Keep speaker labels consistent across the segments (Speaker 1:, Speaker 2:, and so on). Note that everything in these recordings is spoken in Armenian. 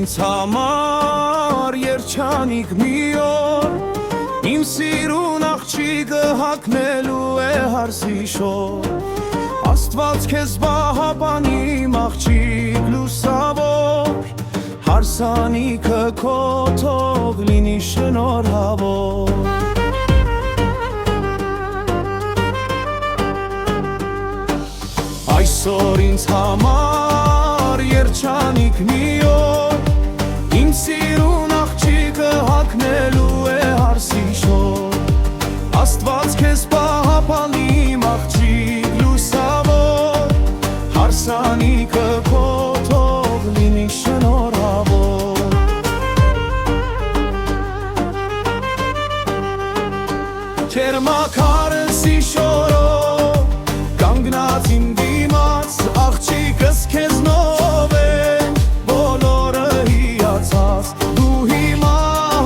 Speaker 1: ինձ համար երջանիկ մի օր, իմ սիրուն աղջիկը հագնելու է հարսի շոր, Աստված քեզ պահապանի իմ աղջիկ լուսավոր, հարսանիքը քո թող լինի շնորհավոր։ Այսօր ինձ համար երջանիկ մի օր, իմ սիրուն աղջիկը հագնելու է հարսի շոր, Աստված քեզ պահապանի իմ աղջիկ լուսավոր, հարսանիքը քո թող լինի շնորհավոր։ Քեր մաքարս իշորով կանգնած իմ դիմաց, աղջիկս քեզնով է բոլորը հիացած, դու հիմա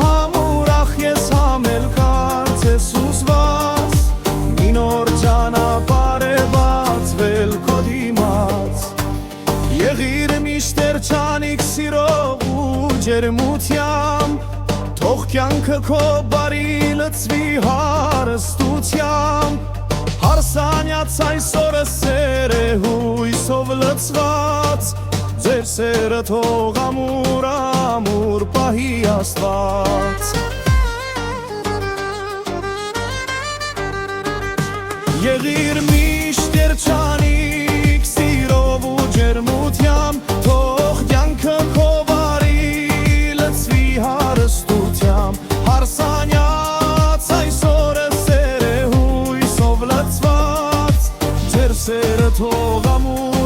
Speaker 1: համուրախ ես համել կարծես ուզված, մի նոր ճանապարհ է բացվել քո դիմաց, եղիր միշտ երջանիկ սիրով ու ջերմությամբ, թող կյանքը քո բարի լցվի հարստությամբ, հարսանյաց այսօրը սեր է հույսով լցված, ձեր սերը թող ամուր ամուր պահի Աստված։ Եղիր միշտ երջանիկ սիրով ու ջերմությամբ, թող կյանքը քո բարի լցվի հարստությամբ, հարսանյաց այսօրը սեր է հույսով լցված, ձեր սերը թող ամուր